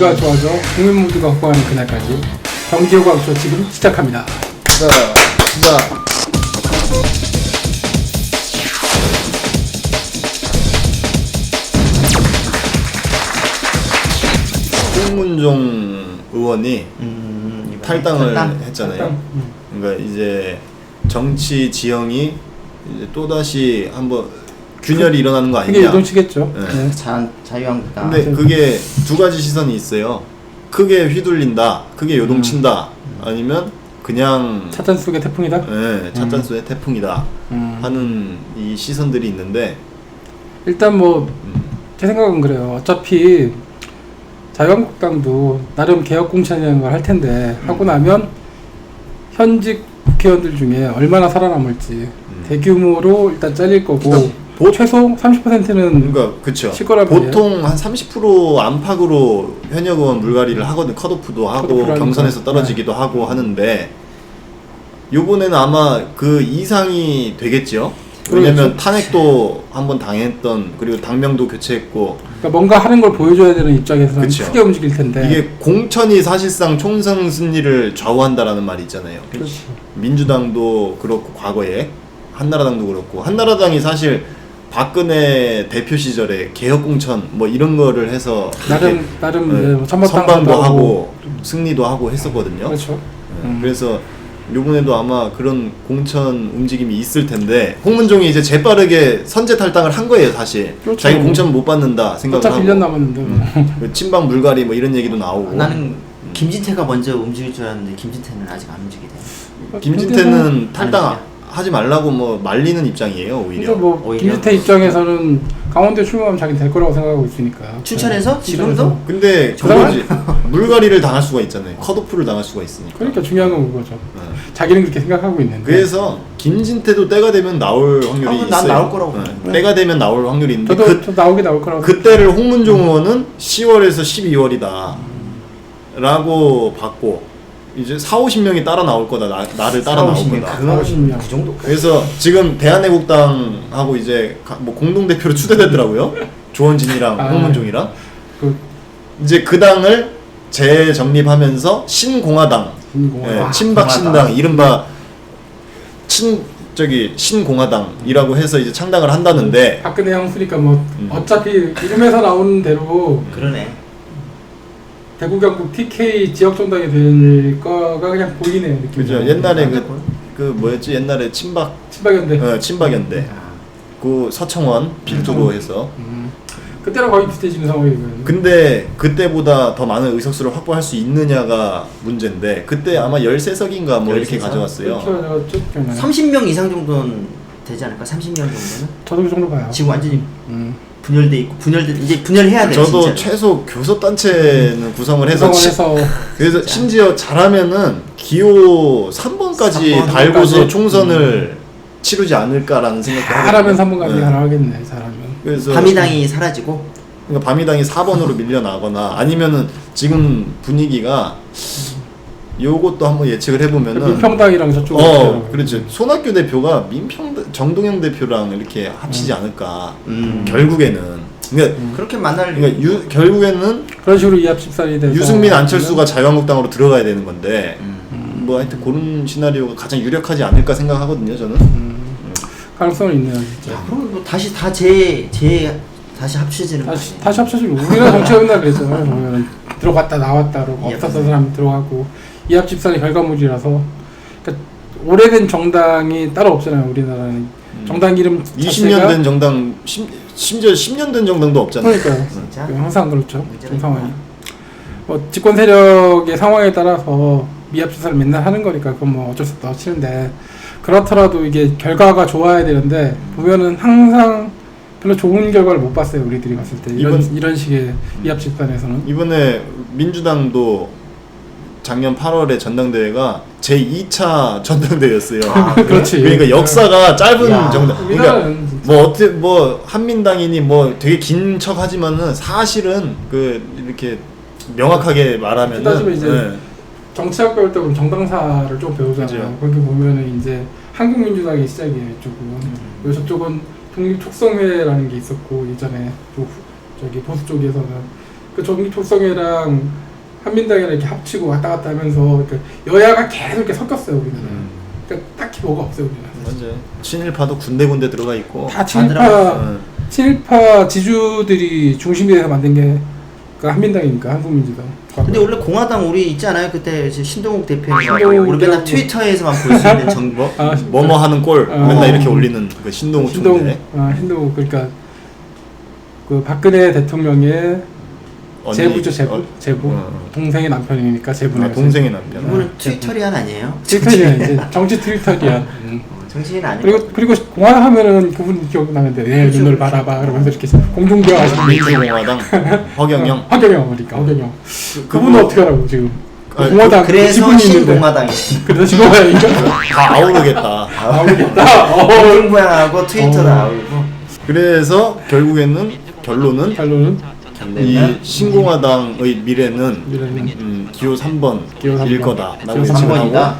분위기가 좋아져 국민 모두가 호강하는 그날까지 경기호강쇼 지금 시작합니다. 자. 홍문종 의원이 탈당을 했잖아요. 그러니까 이제 정치 지형이 이제 또다시 한번 균열이 일어나는 거 아니냐. 그게 요동치겠죠. 네. 자유한국당. 근데 그게 두 가지 시선이 있어요. 크게 휘둘린다, 크게 요동친다, 아니면 그냥 찻잔 속의 태풍이다? 네, 찻잔 속의 태풍이다 하는 이 시선들이 있는데, 일단 뭐 제 생각은 그래요. 어차피 자유한국당도 나름 개혁공천이라는 걸 할 텐데 하고 나면 현직 국회의원들 중에 얼마나 살아남을지 대규모로 일단 잘릴 거고 최소 30%는 그러니까 그쵸. 칠 거란 보통 한 30% 안팎으로 현역 의원 물갈이를 하거든. 컷오프도 하고 경선에서 떨어지기도 하고 하는데, 요번에는 아마 그 이상이 되겠죠. 왜냐면 탄핵도 한번 당했던, 그리고 당명도 교체했고, 그러니까 뭔가 하는 걸 보여줘야 되는 입장에서는 그쵸. 크게 움직일 텐데, 이게 공천이 사실상 총선 승리를 좌우한다라는 말이 있잖아요. 그렇죠. 민주당도 그렇고 과거에 한나라당도 그렇고, 한나라당이 사실 박근혜 대표 시절에 개혁공천 뭐 이런 거를 해서 나름 선방도 하고 승리도 하고 했었거든요. 그렇죠. 그래서 요번에도 아마 그런 공천 움직임이 있을 텐데, 홍문종이 이제 재빠르게 선제 탈당을 한 거예요, 사실. 그렇죠. 자기 공천 못 받는다 생각을 하고. 어차피 1년 남았는데. 친박 물갈이 뭐 이런 얘기도 나오고. 나는 김진태가 먼저 움직일 줄 알았는데 김진태는 아직 안 움직이네. 김진태는 탈당하지 말라고 뭐 말리는 입장이에요, 오히려. 그래서 뭐 오히려? 김진태 입장에서는 강원도에 출마하면 자기는 될 거라고 생각하고 있으니까. 춘천에서? 지금도? 근데 그거지. 물갈이를 당할 수가 있잖아요. 컷오프를 당할 수가 있으니까. 그러니까 중요한 건 그거죠. 네. 자기는 그렇게 생각하고 있는데. 그래서 김진태도 때가 되면 나올 확률이 있어요. 난 나올 거라고 네. 때가 되면 나올 확률이 있는데, 저도 나올 거라고. 그때를 홍문종 의원은 10월에서 12월이다 라고 봤고, 이제 40-50명이 따라 나올 거다. 나를 따라 나올 거다. 그 정도? 그래서 지금 대한애국당하고 이제 뭐 공동대표로 추대되더라고요. 조원진이랑 홍문종이랑. 이제 그 당을 재정립하면서 신공화당, 친박신당, 이른바 신공화당이라고 해서 이제 창당을 한다는데, 박근혜 향수니까 뭐 어차피 이름에서 나오는 대로 그러네. 대구 경북 TK 지역 정당이 될 거가 그냥 보이네요, 느낌이. 그죠. 옛날에 그 뭐였지? 옛날에 친박연대. 친박연대. 그 서청원 필두로 해서. 그때랑 거의 비슷해지는 상황이고요. 근데 그때보다 더 많은 의석수를 확보할 수 있느냐가 문제인데, 그때 아마 13석인가 뭐 이렇게 13석? 가져왔어요. 30명 이상 정도는 되지 않을까? 30명 정도는? 저도 그 정도 봐요. 지금 완전히 분열돼 있고, 이제 분열해야 돼. 저도 진짜로. 최소 교섭단체는 구성을 해서, 그래서 진짜. 심지어 잘하면은 기호 3번까지 3번 달고서 총선을 치르지 않을까라는 생각도 잘하면 3번까지 가능하겠네. 잘하면. 그래서 밤이당이 사라지고, 그러니까 밤이당이 4번으로 밀려나거나, 아니면은 지금 분위기가 요것도 한번 예측을 해보면은 민평당이랑 저쪽으로. 그렇죠. 손학규 대표가 정동영 대표랑 이렇게 합치지 않을까. 결국에는. 그러니까 그렇게 만날. 그러니까 결국에는 그런 식으로 이합집산이 돼서 유승민, 안철수가 자유한국당으로 들어가야 되는 건데, 뭐 하여튼 그런 시나리오가 가장 유력하지 않을까 생각하거든요, 저는. 가능성은 있네요, 진짜. 그럼 뭐 다시 다 다시 합쳐지는 거 아니에요? 다시 합쳐지고, 우리나라 정치가 맨날 그랬잖아요. 보면 들어갔다 나왔다 그러고 없었던 사람 들어가고, 이합집산의 결과물이라서. 그러니까 오래된 정당이 따로 없잖아요, 우리나라는. 정당 이름 20년 된 정당, 심지어 10년 된 정당도 없잖아요. 그러니까요. 진짜? 항상 그렇죠. 좀 상황이. 뭐 집권 세력의 상황에 따라서 미합집산을 맨날 하는 거니까 그건 뭐 어쩔 수 없다 치는데, 그렇더라도 이게 결과가 좋아야 되는데 보면은 항상 별로 좋은 결과를 못 봤어요, 우리들이 봤을 때. 이런 식의 이합집산에서는. 이번에 민주당도 작년 8월에 전당대회가 제2차 전당대회였어요. 그렇지. 그러니까 역사가 짧은 정당. 그러니까 진짜. 뭐 한민당이니 뭐 되게 긴 척하지만은 사실은 그 이렇게 명확하게 말하면은, 따지면 이제 정치학 배울 때 보면 정당사를 좀 배우잖아요. 그죠. 거기 보면은 이제 한국민주당이 시작이에요, 이쪽은. 그리고 저쪽은 독립촉성회라는 게 있었고, 예전에 저기 보수 쪽에서는 그 조성애랑 한민당이랑 이렇게 합치고 왔다 갔다 하면서 그러니까 여야가 계속 이렇게 섞였어요 우리는. 그러니까 딱히 뭐가 없어요 우리는. 맞아요. 친일파도 군데군데 들어가 있고. 다 친일파 지주들이 중심이 돼서 만든 게 그 한민당이니까 한국민주당. 근데 원래 공화당 우리 있지 않아요? 그때 이제 신동욱 대표가 신동욱 우리 맨날 대표. 트위터에서만 볼 수 있는 정보. 뭐뭐 하는 꼴 맨날 이렇게 올리는 그 신동욱 총재. 신동욱 그러니까 그 박근혜 대통령의 제부죠 제부. 동생의 남편이니까 제부네요. 동생의 남편. 이분은 트위터리안 아니에요? 트위터리안 이제 정치 트위터리안. 정치인 아니고. 그리고 공화당 하면은 그분 기억나는데 내 눈을 바라봐 그러면서 이렇게 공중부양 하시는 민주공화당 허경영. 그러니까 허경영. 그분은 어떻게 하라고 지금? 공화당 그래서 지분이 있는데. 신공화당이. 그래서 신공화당이죠? 다 아우르겠다. 아우르겠다. 공중부양하고 트위터도 아우르고. 그래서 결국에는 결론은 이 신공화당의 미래는 기호 3번일 거다라고 예측을 하고.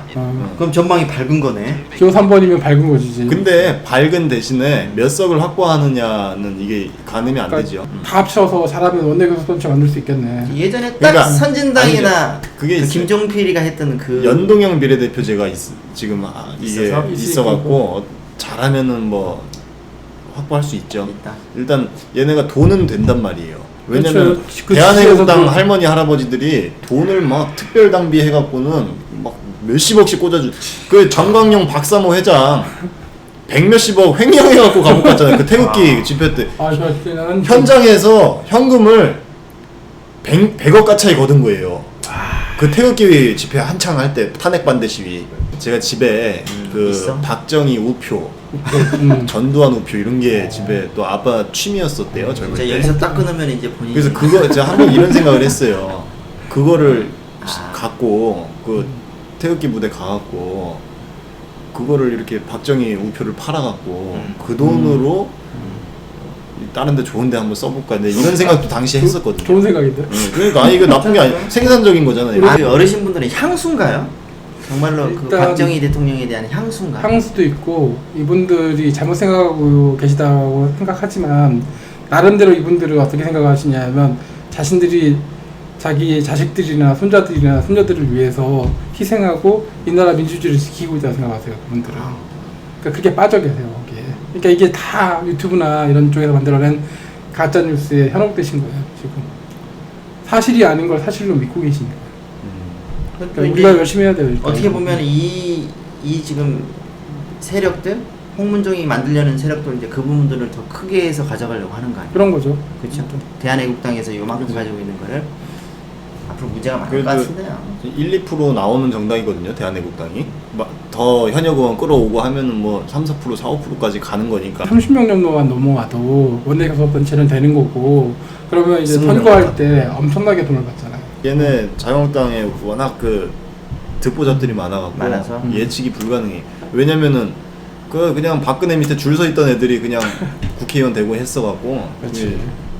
그럼 전망이 밝은 거네. 기호 3번이면 밝은 거지. 근데 밝은 대신에 몇 석을 확보하느냐는 이게 가늠이 안 되죠. 다 합쳐서 잘하면 원내교섭 선출 만들 수 있겠네. 예전에 딱 그러니까 선진당이나 그게 그 있어요. 김종필이가 했던 그 연동형 비례대표제가 지금 이게 있어갖고 잘하면은 뭐 확보할 수 있죠. 일단 얘네가 돈은 된단 말이에요. 왜냐면 그 대한애국당 할머니 할아버지들이 돈을 막 특별 당비 해갖고는 막 몇십억씩 꽂아주. 그 정광용 박사모 회장 100몇십억 횡령해갖고 감옥 갔잖아요. 그 태극기 집회 때 현장에서 현금을 100억 가차이 거둔 거예요. 그 태극기 집회 한창 할 때 탄핵 반대 시위. 제가 집에 그 있어? 박정희 우표, 전두환 우표 이런 게 집에 또 아빠 취미였었대요. 젊을 진짜 때. 여기서 딱 끊으면 이제 본인이. 그래서 그거 제가 한번 이런 생각을 했어요. 그거를 갖고 그 태극기 부대 가갖고 그거를 이렇게 박정희 우표를 팔아갖고 그 돈으로 다른 데 좋은 데 한번 써볼까. 근데 이런 생각도 당시에 했었거든요. 좋은 생각인데. 그러니까 아니 이거 나쁜 게 아니 생산적인 거잖아요. 그 어르신분들은 향수인가요? 정말로 그 박정희 대통령에 대한 향수인가? 향수도 있고 이분들이 잘못 생각하고 계시다고 생각하지만 나름대로 이분들은 어떻게 생각하시냐면 자신들이 자기 자식들이나 손자들이나 손녀들을 위해서 희생하고 이 나라 민주주의를 지키고 있다고 생각하세요. 그분들은. 그러니까 그렇게 빠져 계세요. 거기에. 그러니까 이게 다 유튜브나 이런 쪽에서 만들어낸 가짜 뉴스에 현혹되신 거예요. 지금 사실이 아닌 걸 사실로 믿고 계신 거예요. 그러니까 우리가 열심히 해야 돼요. 일단. 어떻게 보면 이 지금 세력들 홍문종이 만들려는 세력들 이제 그 부분들을 더 크게 해서 가져가려고 하는 거 아니에요? 그런 거죠. 그렇죠. 대한애국당에서 요만큼 가지고 있는 거를 앞으로 문제가 많을 것 같은데요. 1, 2% 나오는 정당이거든요. 대한애국당이 더 현역 의원 끌어오고 하면은 뭐 3, 4%, 4, 5%까지 가는 거니까. 30명 정도만 넘어와도 원내교섭 단체는 되는 거고 그러면 이제 선거할 때 엄청나게 돈을 받잖아요. 얘네 자유한국당에 워낙 그 득보잡들이 많아서 예측이 불가능해. 왜냐면은 그냥 박근혜 밑에 줄 서 있던 애들이 그냥 국회의원 되고 했어갖고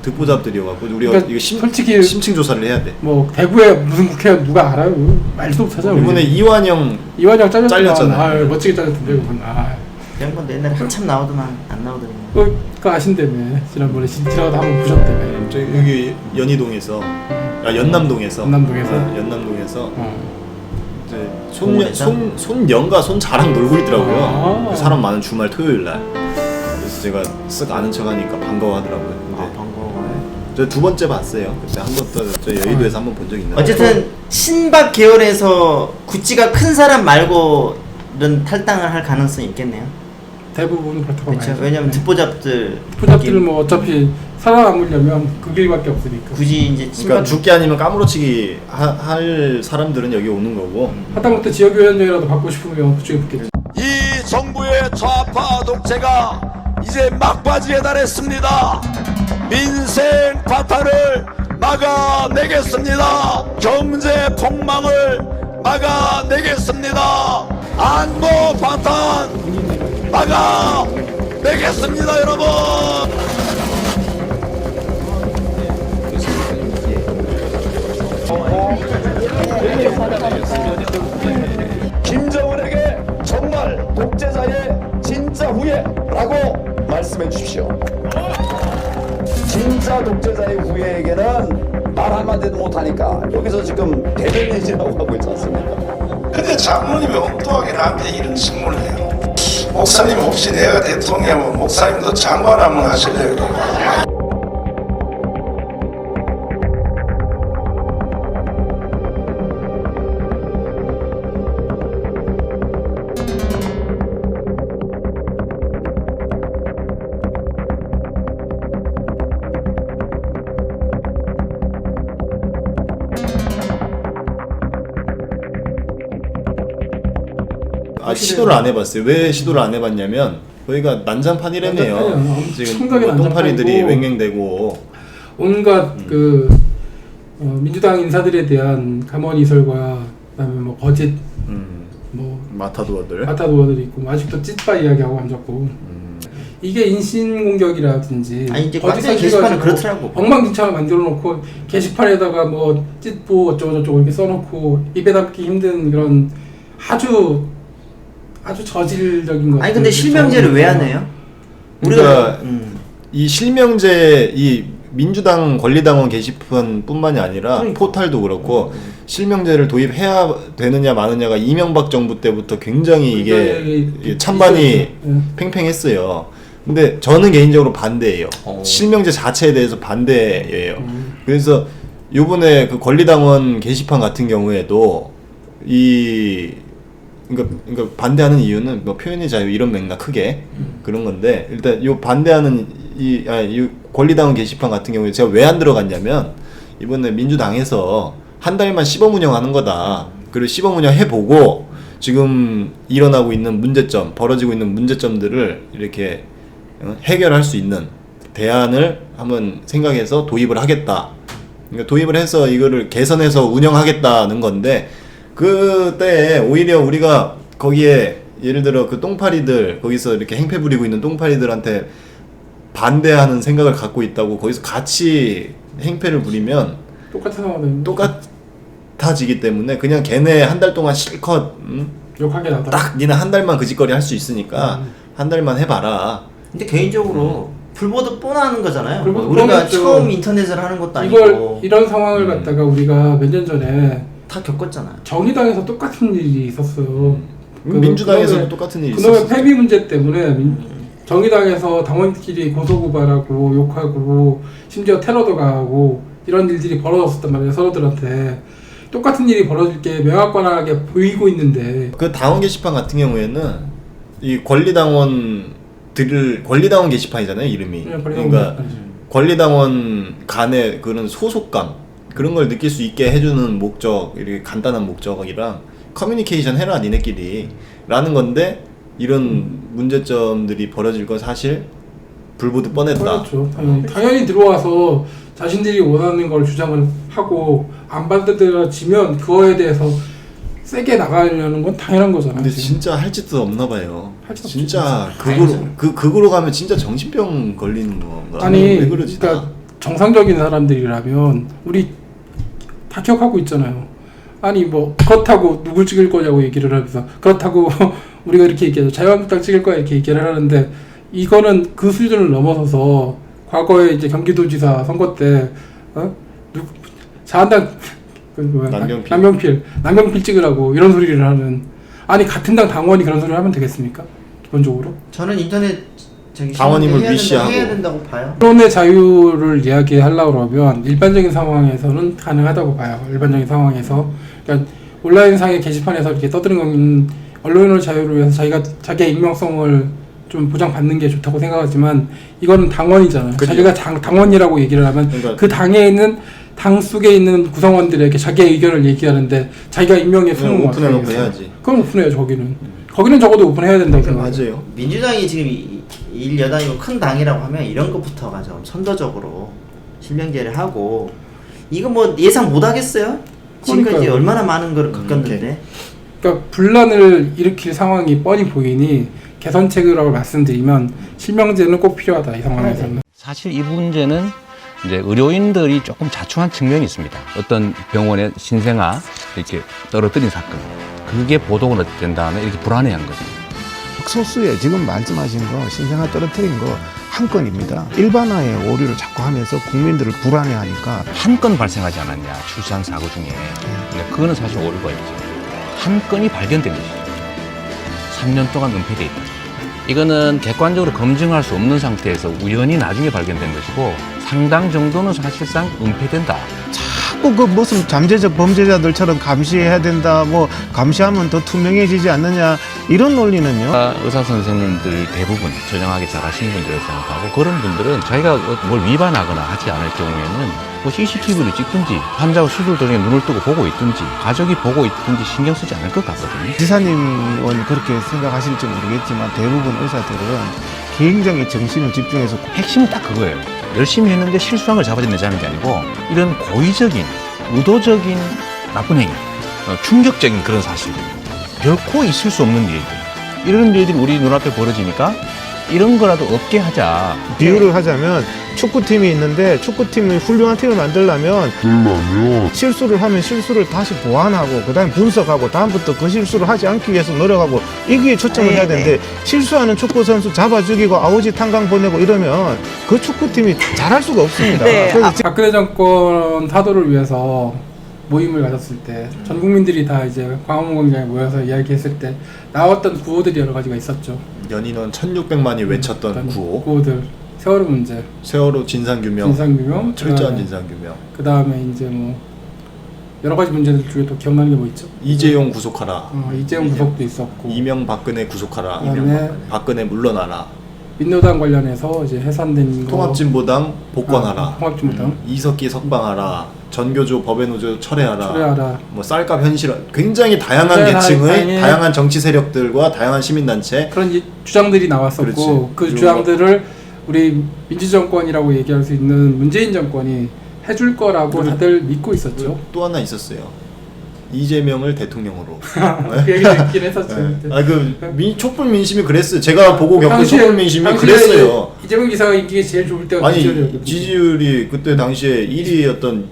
득보잡들이어갖고 우리가 그러니까 이거 솔직히 심층 조사를 해야 돼. 뭐 대구에 무슨 국회의원 누가 알아요? 말도 못하잖아. 이번에 이완영 잘렸잖아. 아, 멋지게 잘렸던데 그분. 그런 건 옛날에 한참 나오더만 안 나오더니. 그거 아신다며. 지난번에 진티라도 한번 보셨다며. 저기 여기 연희동에서 연남동에서 이제 손영과 손자랑 놀고 있더라고요. 그 사람 많은 주말 토요일 날. 그래서 제가 쓱 아는 척하니까 반가워하더라고요. 근데 반가워요. 저 두 번째 봤어요. 그때 한 번 또 저 여의도에서 한 번 본 적 있는데. 어쨌든 친박 계열에서 구찌가 큰 사람 말고는 탈당을 할 가능성이 있겠네요. 대부분 그렇다고 그렇죠. 왜냐면 듣보잡들은 뭐 어차피 살아남으려면 그 길밖에 없으니까. 굳이 이제 그러니까 죽기 아니면 까무러치기 할 사람들은 여기 오는 거고. 하다못해 지역위원장이라도 받고 싶으면 그쪽에 붙겠지. 이 정부의 좌파 독재가 이제 막바지에 달했습니다. 민생 파탄을 막아내겠습니다. 경제 폭망을 막아내겠습니다. 안보 파탄 막아내겠습니다, 여러분. 김정은에게 정말 독재자의 진짜 후예라고 말씀해 주십시오. 진짜 독재자의 후예에게는 말 한마디도 못하니까 여기서 지금 대변인이라고 하고 있지 않습니까? 근데 장로님이 엉뚱하게 나한테 이런 질문을 해요. 목사님 혹시 내가 대통령이면 목사님도 장관 한번 하실래요? 시도를 안 해봤어요. 왜 시도를 안 해봤냐면 거기가 난장판이라네요. 난장판이야. 지금 엄청나게 뭐 똥파리들이 난장판이고. 웽웽대고 온갖 민주당 인사들에 대한 감언이설과 그다음에 뭐 거짓 뭐 마타도어들. 마타도어들이 있고 아직도 찌빠 이야기하고 앉았고 이게 인신 공격이라든지 아니, 이제 거짓 완전히 사실 게시판을 가지고 그렇더라고. 엉망진창을 만들어 놓고 게시판에다가 뭐 찌뿌 어쩌고 저쩌고 이렇게 써놓고 입에 담기 힘든 그런 아주 저질적인 것. 아니 근데 실명제를 왜 안 해요? 그러니까 이 실명제 이 민주당 권리당원 게시판뿐만이 아니라 그러니까. 포탈도 그렇고 실명제를 도입해야 되느냐 마느냐가 이명박 정부 때부터 굉장히 이게 찬반이 팽팽했어요. 근데 저는 개인적으로 반대예요. 실명제 자체에 대해서 반대예요. 그래서 요번에 그 권리당원 게시판 같은 경우에도 그러니까 반대하는 이유는 뭐 표현의 자유 이런 맥락 크게 그런 건데 일단 요 반대하는 이 권리당원 게시판 같은 경우에 제가 왜 안 들어갔냐면 이번에 민주당에서 한 달만 시범 운영하는 거다. 그리고 시범 운영 해보고 지금 일어나고 있는 문제점, 벌어지고 있는 문제점들을 이렇게 해결할 수 있는 대안을 한번 생각해서 도입을 하겠다. 그러니까 도입을 해서 이거를 개선해서 운영하겠다는 건데 그때 오히려 우리가 거기에 예를 들어 그 똥파리들 거기서 이렇게 행패 부리고 있는 똥파리들한테 반대하는 생각을 갖고 있다고 거기서 같이 행패를 부리면 똑같은 상황은 똑같아지기 때문에 그냥 걔네 한 달 동안 실컷 욕하게 나다. 딱 니네 한 달만 그 짓거리 할 수 있으니까 한 달만 해봐라. 근데 개인적으로 불보듯 뻔하는 거잖아요. 불보듯 우리가 뻔했죠. 처음 인터넷을 하는 것도 아니고 이걸 이런 상황을 갖다가 우리가 몇 년 전에 다 겪었잖아요. 정의당에서 똑같은 일이 있었어요. 민주당에서도 똑같은 일이 그놈의 있었어. 패비 문제 때문에 정의당에서 당원끼리 고소고발하고 욕하고 심지어 테러도 가하고 이런 일들이 벌어졌었단 말이에요. 서로들한테 똑같은 일이 벌어질 게 명확관하게 보이고 있는데 그 당원 게시판 같은 경우에는 이 권리당원 게시판이잖아요 이름이. 그러니까 권리당원 간의 그런 소속감 그런 걸 느낄 수 있게 해주는 목적 이렇게 간단한 목적이랑 커뮤니케이션 해라 니네끼리 라는 건데 이런 문제점들이 벌어질 건 사실 불보듯 뻔했다. 그렇죠. 당연히 들어와서 자신들이 원하는 걸 주장을 하고 안 받아들여지면 그거에 대해서 세게 나가려는 건 당연한 거잖아요. 근데 지금. 진짜 할 짓도 없나 봐요. 할 짓 진짜 없죠. 극으로 가면 진짜 정신병 걸리는 건가? 아니 왜 그러지? 그러니까 정상적인 사람들이라면 우리 다 기억하고 있잖아요. 아니 뭐 그렇다고 누굴 찍을 거냐고 얘기를 하면서 그렇다고 우리가 이렇게 얘기하죠. 자유한국당 찍을 거야 이렇게 얘기를 하는데 이거는 그 수준을 넘어서서 과거에 이제 경기도지사 선거 때 자한당 남경필 찍으라고 이런 소리를 하는 아니 같은 당 당원이 그런 소리를 하면 되겠습니까? 기본적으로 저는 인터넷 당원임을 위시하고 해야 된다고 봐요. 언론의 자유를 이야기하려고 그러면 일반적인 상황에서는 가능하다고 봐요. 일반적인 상황에서 그러니까 온라인상의 게시판에서 이렇게 떠드는 언론의 자유를 위해서 자기의 익명성을 좀 보장받는 게 좋다고 생각하지만 이거는 당원이잖아요. 그쵸. 자기가 당원이라고 얘기를 하면 그러니까 그 당에 있는 당 속에 있는 구성원들에게 자기의 의견을 얘기하는데 자기가 익명의 그냥 숨은 오픈해놓고 해야지. 그럼 오픈해야죠. 거기는 적어도 오픈해야 된다고 생각해요. 맞아요. 민주당이 지금 1여당이고 큰 당이라고 하면 이런 것부터가 좀 선도적으로 실명제를 하고 이거 뭐 예상 못 하겠어요? 지금까지 그러니까요. 얼마나 많은 걸 겪었는데 그러니까 분란을 일으킬 상황이 뻔히 보이니 개선책이라고 말씀드리면 실명제는 꼭 필요하다 이 상황에서는. 사실 이 문제는 이제 의료인들이 조금 자충한 측면이 있습니다. 어떤 병원의 신생아 이렇게 떨어뜨린 사건, 그게 보도가 된 다음에 이렇게 불안해한 거죠. 소수의 지금 말씀하신 거 신생아 떨어뜨린 거 한 건입니다. 일반화의 오류를 자꾸 하면서 국민들을 불안해하니까 한 건 발생하지 않았냐, 출산 사고 중에. 근데 그거는 사실 오류가 있죠. 한 건이 발견된 것이죠. 3년 동안 은폐돼 있다. 이거는 객관적으로 검증할 수 없는 상태에서 우연히 나중에 발견된 것이고 상당 정도는 사실상 은폐된다. 자꾸 그 무슨 잠재적 범죄자들처럼 감시해야 된다, 뭐 감시하면 더 투명해지지 않느냐 이런 논리는요. 의사 선생님들 대부분 저정하게 잘하시는 분들이라고 생각하고 그런 분들은 자기가 뭘 위반하거나 하지 않을 경우에는 뭐 CCTV를 찍든지 환자가 수술 도중에 눈을 뜨고 보고 있든지 가족이 보고 있든지 신경 쓰지 않을 것 같거든요. 지사님은 그렇게 생각하실지 모르겠지만 대부분 의사들은 굉장히 정신을 집중해서 핵심은 딱 그거예요. 열심히 했는데 실수한 걸 잡아내자는 게 아니고 이런 고의적인, 의도적인 나쁜 행위, 충격적인 그런 사실들, 결코 있을 수 없는 일들, 이런 일들이 우리 눈앞에 벌어지니까 이런 거라도 없게 하자. 비유를 하자면 축구팀이 있는데 축구팀이 훌륭한 팀을 만들려면 실수를 하면 실수를 다시 보완하고 그다음에 분석하고 다음부터 그 실수를 하지 않기 위해서 노력하고 여기에 초점을 해야 되는데 실수하는 축구 선수 잡아 죽이고 아우지 탄광 보내고 이러면 그 축구팀이 잘할 수가 없습니다. 네. 그래서 박근혜 정권 타도를 위해서 모임을 가졌을 때 전 국민들이 다 이제 광화문 광장에 모여서 이야기했을 때 나왔던 구호들이 여러 가지가 있었죠. 연인원 1600만이 외쳤던 구호, 구호들. 세월호 문제, 세월호 진상규명, 진상규명, 철저한 진상규명, 그 다음에 이제 뭐 여러 가지 문제들 중에 또 기억나는 게 뭐 있죠? 이재용 구속하라, 이재용 구속도 있었고, 이명박근혜 구속하라, 그다음에 박근혜 물러나라, 민노당 관련해서 이제 해산된 거, 통합진보당 복권하라, 통합진보당 이석기 석방하라, 전교조 법외노조 철회하라, 철회하라. 뭐 쌀값 현실, 굉장히 다양한 네, 계층의 다양한 정치 세력들과 다양한 시민단체 그런 주장들이 나왔었고 그렇지. 그 주장들을 우리 민주정권이라고 얘기할 수 있는 문재인 정권이 해줄 거라고 다들 믿고 있었죠. 또 하나 있었어요. 이재명을 대통령으로. 그 얘기 듣긴 했었죠. 그때. 촛불 민심이 그랬어요. 제가 보고 겪은 당시에- 촛불 민심이 당시에 그랬어요. 이재명 기사가 인기가 제일 좋을 때가 아니 지지율이었거든요. 지지율이 그때 당시에 1위였던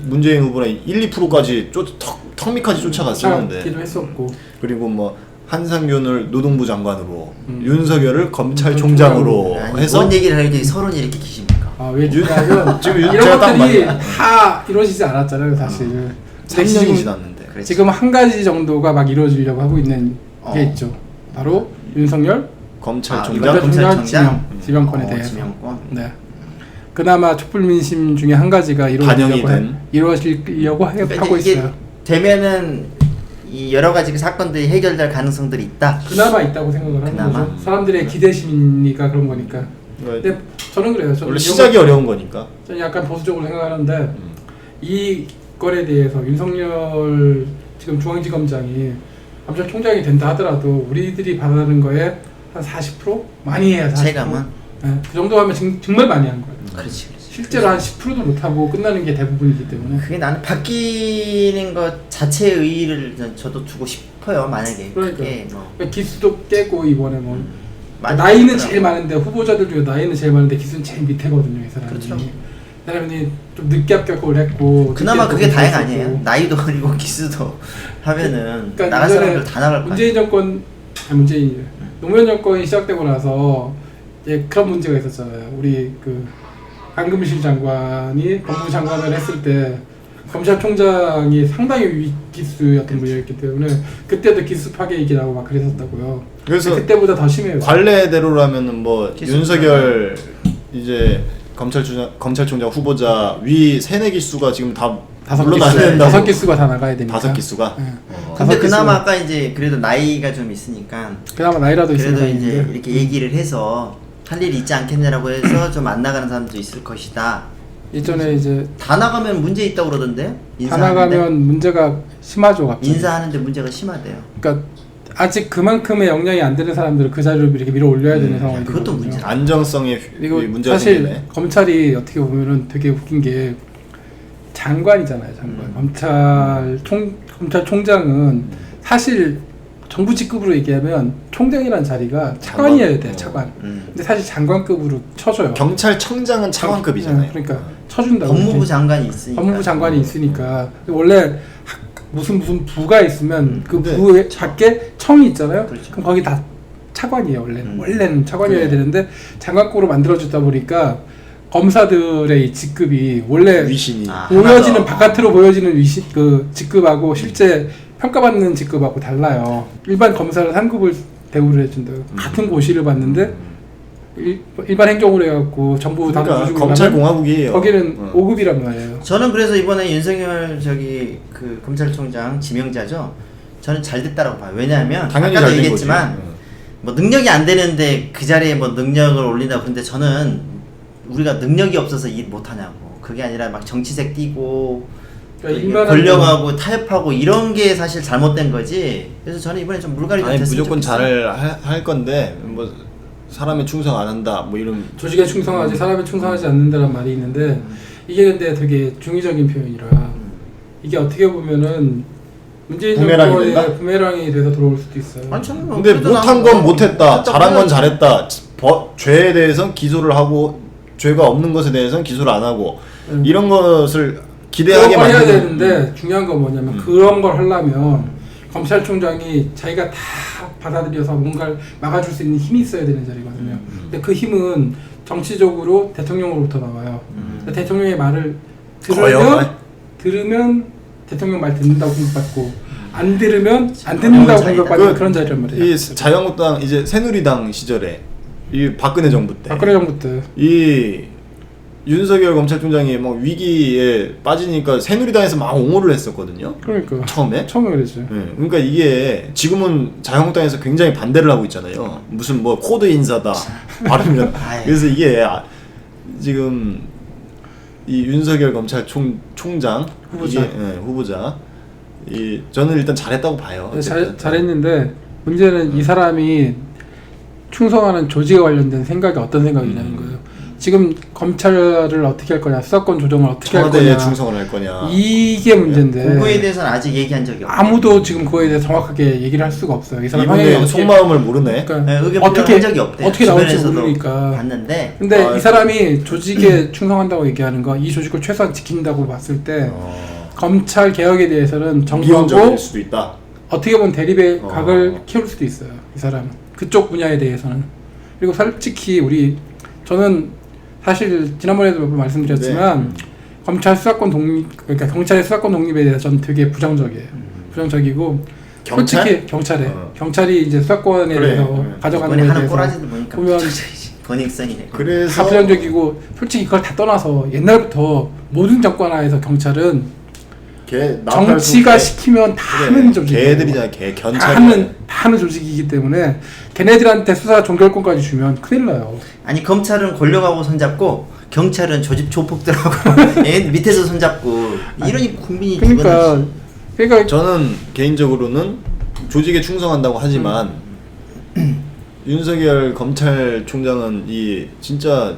문재인 후보랑 1, 2%까지 턱밑까지 쫓아갔었는데 쫓아가기도 했었고 그리고 뭐 한상균을 노동부 장관으로 윤석열을 검찰총장으로 아니, 해서 뭔 얘기를 하는데 서론이 이렇게 기십니까? 왜 주냐면 지금 이런 제가 딱 것들이 맞네. 다 이루어지지 않았잖아요 사실. 근데 3년이 지금- 지났는데 그렇지. 지금 한 가지 정도가 막 이루어지려고 하고 있는 게 있죠. 바로 윤석열 검찰총장 검찰총장? 지명권에 대해서. 지명권. 네. 그나마 촛불 민심 중에 한 가지가 반영이 된. 이루어지려고 하고 그러니까 이게 있어요. 되면은 이 여러 가지 그 사건들이 해결될 가능성들이 있다. 그나마 있다고 생각을 하는 그나마? 거죠. 사람들의 기대 심리가 그런 거니까. 근데 저는 그래요. 저는 원래 시작이 어려운 거니까. 저는 약간 보수적으로 생각하는데 이 건에 대해서 윤석열 지금 중앙지검장이 검찰총장이 된다 하더라도 우리들이 바라는 거에 한 40% 많이 해야 40%. 체감은? 네, 그 정도 하면 정말 많이 한 거예요. 그렇지. 실제로 한 10%도 못하고 끝나는 게 대부분이기 때문에. 그게 나는 바뀌는 것 자체의 의의를 저도 두고 싶어요. 만약에 그러니까. 그게 뭐 기수도 깨고 이번에 뭐 많이 나이는 바뀌더라고요. 제일 많은데 후보자들 중에 나이는 제일 많은데 기수는 제일 밑에거든요. 이 사람이. 그렇죠. 이 사람이 좀 늦게 합격을 했고. 그나마 늦게 그게 다행 합격을 아니에요. 했었고. 나이도 어리고 기수도 하면은 그러니까 나갈 이전에 사람들 다 나갈 거 문재인 아니에요. 정권 문재인 노무현 정권이 시작되고 나서 이제 그런 문제가 있었잖아요. 우리 그 강금실 장관이 법무부 장관을 했을 때 검찰총장이 상당히 위기수였던 분이었기 때문에 그때도 기수 파괴 얘기 나고 막 그랬었다고요. 그래서 그때보다 더 심해요. 관례대로라면은 뭐 윤석열 이제 검찰총장 후보자 위 세네 기수가 지금 다 물러나야 된다고. 5기수가 다 나가야 됩니다. 5기수가. 네. 근데 다섯 그나마 기수가. 아까 이제 그래도 나이가 좀 있으니까 그나마 나이라도 그래도 있으니까 이제 있는데. 이렇게 얘기를 해서 할 일이 있지 않겠냐라고 해서 좀 안 나가는 사람도 있을 것이다. 예전에 이제 다 나가면 문제 있다고 그러던데요? 다 인사하는데? 나가면 문제가 심하죠, 갑자기. 인사하는데 문제가 심하대요. 그러니까 아직 그만큼의 역량이 안 되는 사람들을 그 자리로 이렇게 밀어 올려야 되는 상황이 그것도 되거든요. 문제다. 안정성에 그리고 문제가 사실 생기네. 검찰이 어떻게 보면은 되게 웃긴 게 장관이잖아요, 장관. 검찰총장은 사실 정부 직급으로 얘기하면 총장이라는 자리가 차관이어야 돼요, 차관. 근데 사실 장관급으로 쳐줘요. 경찰청장은 차관급이잖아요. 네, 그러니까 쳐준다고. 법무부 이렇게. 장관이 있으니까. 법무부 장관이 있으니까 원래 무슨 부가 있으면 그 근데 부 밖에 청이 있잖아요. 그렇죠. 그럼 거기 다 차관이에요. 원래는 차관이어야 되는데 장관급으로 만들어주다 보니까 검사들의 이 직급이 원래 위신이 보여지는 바깥으로 보여지는 위신 그 직급하고 실제 평가받는 직급하고 달라요. 일반 검사를 상급을 대우를 해준다. 같은 고시를 받는데 일반 행정으로 해갖고 정부 그러니까 당국으로 검찰공화국이에요. 거기는 5급이란 말이에요. 저는 그래서 이번에 윤석열 그 검찰총장 지명자죠. 저는 잘 됐다라고 봐요. 왜냐하면 당연히 아까도 잘된 얘기했지만 거지. 뭐 능력이 안 되는데 그 자리에 뭐 능력을 올린다. 근데 저는 우리가 능력이 없어서 일 못하냐고. 그게 아니라 막 정치색 띄고 그러니까 권력하고 타협하고 이런 게 사실 잘못된 거지. 그래서 저는 이번에 좀 물갈이 좀 아니 됐으면 무조건 좋겠어요. 잘 할 건데 뭐 사람에 충성 안 한다 뭐 이런 조직에 충성하지 사람에 충성하지 않는다는 말이 있는데 이게 근데 되게 중의적인 표현이라 이게 어떻게 보면은 문재인 부메랑이 정권의 된다? 부메랑이 돼서 들어올 수도 있어요. 아니, 저는 뭐 근데 그래도 못한 나는 건 뭐 못했다, 했다고 잘한 건 해야지. 잘했다. 죄에 대해서는 기소를 하고 죄가 없는 것에 대해서는 기소를 안 하고 이런 것을 기대하게 그런 걸 해야 만드는 되는데 중요한 건 뭐냐면 그런 걸 하려면 검찰총장이 자기가 다 받아들여서 뭔가를 막아줄 수 있는 힘이 있어야 되는 자리거든요. 근데 그 힘은 정치적으로 대통령으로부터 나와요. 대통령의 말을 들으면 대통령 말 듣는다고 공격받고 안 들으면 안 듣는다고 공격받는 그런 자리란 말이에요. 이 자유한국당 이제 새누리당 시절에 이 박근혜 정부 때 박근혜 정부 때 이 윤석열 검찰총장이 막 위기에 빠지니까 새누리당에서 막 옹호를 했었거든요. 그러니까 처음에 그랬죠. 네, 그러니까 이게 지금은 자유한국당에서 굉장히 반대를 하고 있잖아요. 무슨 뭐 코드 인사다 발음이란. 그래서 이게 지금 이 윤석열 검찰총장 후보자. 후보자 이 저는 일단 잘했다고 봐요. 잘했는데 문제는 이 사람이 충성하는 조직에 관련된 생각이 어떤 생각이냐는 거예요. 지금 검찰을 어떻게 할 거냐, 수사권 조정을 어떻게 할 청와대에 거냐, 충성을 할 거냐. 이게 문제인데 그거에 대해서는 아직 얘기한 적이 없어요. 아무도 지금 그거에 대해 정확하게 얘기를 할 수가 없어요. 이 사람 이분의 속마음을 모르네. 그러니까 네, 의견 어떻게 한 적이 없대요. 어떻게 나올지 주변에서도 모르니까. 봤는데 근데 이 사람이 조직에 충성한다고 얘기하는 거, 이 조직을 최소한 지킨다고 봤을 때 검찰 개혁에 대해서는 정부하고 미온적일 수도 있다. 어떻게 보면 대립의 각을 키울 수도 있어요. 이 사람은 그쪽 분야에 대해서는. 그리고 솔직히 저는 사실 지난번에도 몇 번 말씀드렸지만 검찰 수사권 독립, 그러니까 경찰의 수사권 독립에 대해서 저는 되게 부정적이에요. 부정적이고 경찰? 솔직히 경찰이 이제 수사권에 그래, 대해서 그래. 가져가는 이번에 거에 하는 대해서 꼬라지들 보니까 보면 권익선이네. 그래서 다 부정적이고 솔직히 그걸 다 떠나서 옛날부터 모든 정권 하에서 경찰은 정치가 시키면 다 하는 조직이에요. 개들이잖아, 개 다 견찰. 하는 조직이기 때문에 걔네들한테 수사 종결권까지 주면 큰일 나요. 아니 검찰은 권력하고 손잡고 경찰은 조폭들하고 얘 밑에서 손잡고 이러니 국민이 그러니까 저는 개인적으로는 조직에 충성한다고 하지만 윤석열 검찰총장은 이 진짜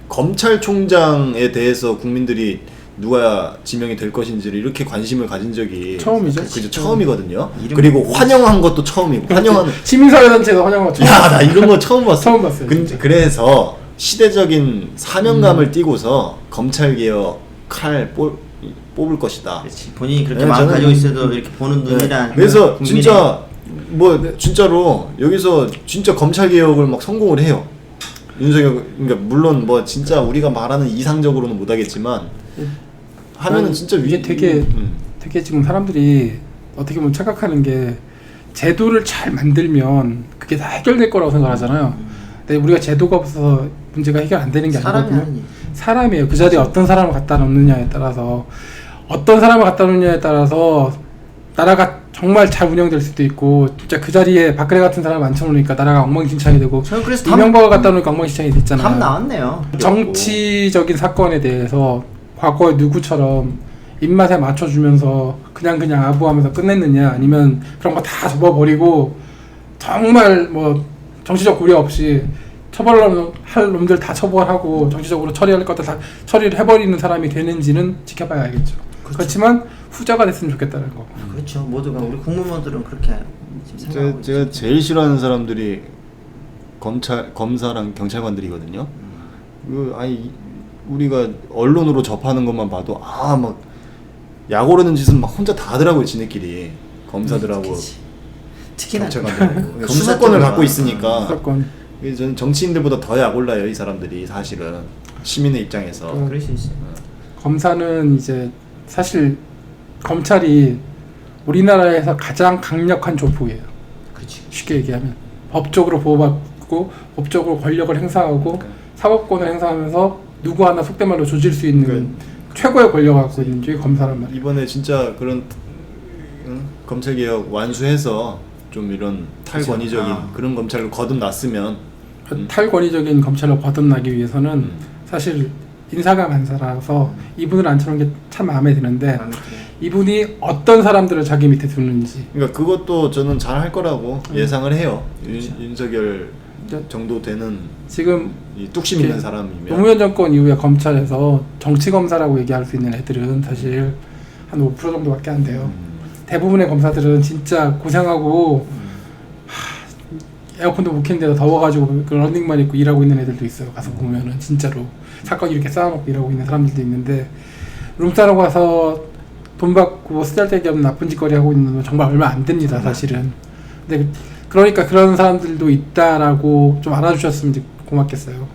검찰총장에 대해서 국민들이 누가 지명이 될 것인지를 이렇게 관심을 가진 적이 처음이죠. 그죠, 처음이거든요. 이름이 그리고 뭐지? 환영한 것도 처음이고 환영하는 시민사회단체도 환영하고 나 이런 거 처음 봤어. 처음 봤어요. 그래서 시대적인 사명감을 띠고서 검찰 개혁 칼 뽑을 것이다. 그렇지. 본인이 그렇게 네, 마음 저는- 가지고 있어도 이렇게 보는 눈이란 그래서 국민의- 진짜 진짜로 여기서 진짜 검찰 개혁을 막 성공을 해요. 윤석열 그러니까 물론 뭐 진짜 우리가 말하는 이상적으로는 못하겠지만 하면은 진짜 이게 되게 지금 사람들이 어떻게 보면 착각하는 게 제도를 잘 만들면 그게 다 해결될 거라고 생각하잖아요. 근데 우리가 제도가 없어서 문제가 해결 안 되는 게 사람이 아니거든요. 아니지. 사람이에요. 그 자리에 어떤 사람을 갖다 놓느냐에 따라서 나라가 정말 잘 운영될 수도 있고 진짜 그 자리에 박근혜 같은 사람을 앉혀놓으니까 나라가 엉망진창이 되고 저는 그래서 이명박을 갖다 놓으니까 엉망진창이 됐잖아요. 답 나왔네요. 정치적인 사건에 대해서 과거에 누구처럼 입맛에 맞춰주면서 그냥 아부하면서 끝냈느냐 아니면 그런 거 다 접어버리고 정말 뭐 정치적 고려 없이 처벌할 놈들 다 처벌하고 정치적으로 처리할 것들 다 처리를 해버리는 사람이 되는지는 지켜봐야 알겠죠. 그렇지만 후자가 됐으면 좋겠다는 거. 그렇죠. 모두가 우리 국무원들은 그렇게 지금 생각하고 제가 있죠. 제일 싫어하는 사람들이 검사랑 경찰관들이거든요. 우리가 언론으로 접하는 것만 봐도 막 약 오르는 짓은 막 혼자 다 하더라고요, 지네끼리 검사들하고. 그치. 특히나 경찰관들 검사 수사권을 쪽으로 갖고 있으니까 무조건 이게 저는 정치인들보다 더 약 올라요 이 사람들이 사실은 시민의 입장에서. 그럴 수 있어요. 검사는 이제 사실 검찰이 우리나라에서 가장 강력한 조폭이에요. 그렇지. 쉽게 얘기하면 법적으로 보호받고 법적으로 권력을 행사하고 사법권을 행사하면서 누구 하나 속된 말로 조질 수 있는 최고의 권력을 갖고 있는 게 검사란 말이에요. 이번에 진짜 그런 검찰 개혁 완수해서 좀 이런 탈권위적인 그런 검찰로 거듭났으면 탈권위적인 검찰로 거듭나기 위해서는 사실 인사가 간사라서 이분을 앉혀놓은 게 참 마음에 드는데 이분이 어떤 사람들을 자기 밑에 두는지. 그러니까 그것도 저는 잘 할 거라고 예상을 해요. 윤석열 정도 되는 지금 이 뚝심 있는 사람이면. 노무현 정권 이후에 검찰에서 정치 검사라고 얘기할 수 있는 애들은 사실 한 5% 정도밖에 안 돼요. 대부분의 검사들은 진짜 고생하고 에어컨도 못 켰는데도 더워가지고 그 런닝만 입고 일하고 있는 애들도 있어요. 가서 보면은 진짜로 사건 이렇게 쌓아놓고 일하고 있는 사람들도 있는데 룸사러 가서 돈 받고 쓰잘데기 없는 나쁜 짓거리 하고 있는 건 정말 얼마 안 됩니다, 사실은. 근데 그러니까 그런 사람들도 있다라고 좀 알아주셨으면 고맙겠어요.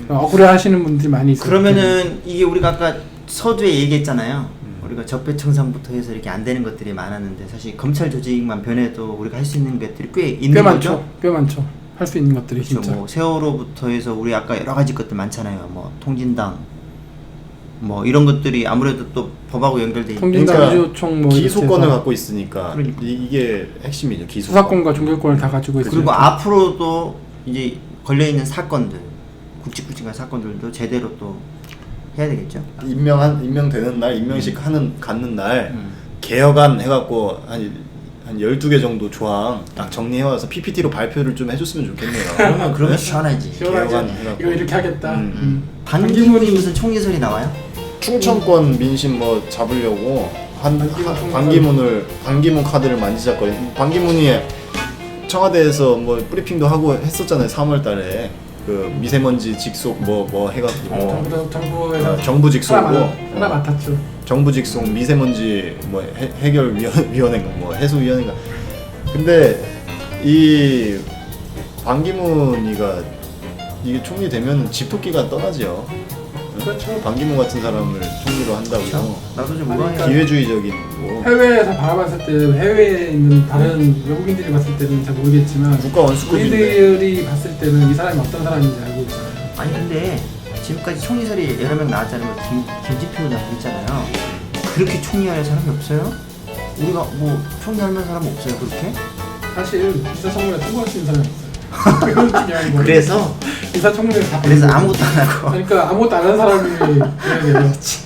억울해하시는 분들이 많이 있어요. 그러면은 이게 우리가 아까 서두에 얘기했잖아요. 우리가 적폐청산부터 해서 이렇게 안 되는 것들이 많았는데 사실 검찰 조직만 변해도 우리가 할 수 있는 것들이 꽤 있는 꽤 거죠. 많죠. 꽤 많죠. 할 수 있는 것들이 그렇죠. 진짜. 뭐 세월호부터 해서 우리 아까 여러 가지 것들 많잖아요. 뭐 통진당 뭐 이런 것들이 아무래도 또 법하고 연결돼 있는. 통진당 그러니까 유조총 뭐 기소권을 이렇게 해서 갖고 있으니까 그러니까. 이게 핵심이죠. 기소권. 수사권과 종결권을 다 가지고 있어요. 그리고 앞으로도 이제 걸려 있는 사건들, 굵직굵직한 사건들도 제대로 또 해야 되겠죠. 임명되는 날, 임명식 갖는 날 개혁안 해갖고 한 12개 정도 조항 딱 정리해와서 PPT로 발표를 좀 해줬으면 좋겠네요. 그러면 시원하지. 시원하지. 개혁안 해갖고. 이거 이렇게 하겠다. 반기문이 무슨 총리설이 나와요? 충청권 민심 뭐 잡으려고 반기문 카드를 만지작거리. 반기문이 청와대에서 뭐 브리핑도 하고 했었잖아요. 3월달에 그 미세먼지 직속 뭐 해갖고 정부에서 정부 직속으로 하나 맡았죠. 정부 직속 미세먼지 뭐 해결 위원회인가 뭐 해소위원회인가. 근데 이 반기문이가 이게 총리 되면 집토끼가 떠나죠. 그렇죠. 반기문 같은 사람을 총리로 한다고. 나도 좀 그러니까 기회주의적인 거. 해외에서 바라봤을 때 해외에 있는 다른 외국인들이 봤을 때는 잘 모르겠지만 국가 원수급인데. 우리들이 봤을 때는 이 사람이 어떤 사람인지 알고 있잖아요. 아니 근데 지금까지 총리설이 여러 명 나왔잖아요. 김지표 나고 있잖아요. 그렇게 총리할 사람이 없어요? 우리가 뭐 총리할 만한 사람 없어요 그렇게? 사실 인사청문회 통과할 수 있는 사람이 없어요. 그건 중요한 거예요. 그래서 인사청문회 다 그래서 걸리고. 아무것도 안 하고. 그러니까 아무것도 안 하는 사람이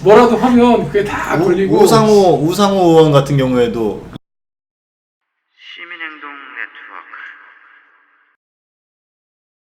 뭐라도 하면 그게 다 걸리고. 우상호 의원 같은 경우에도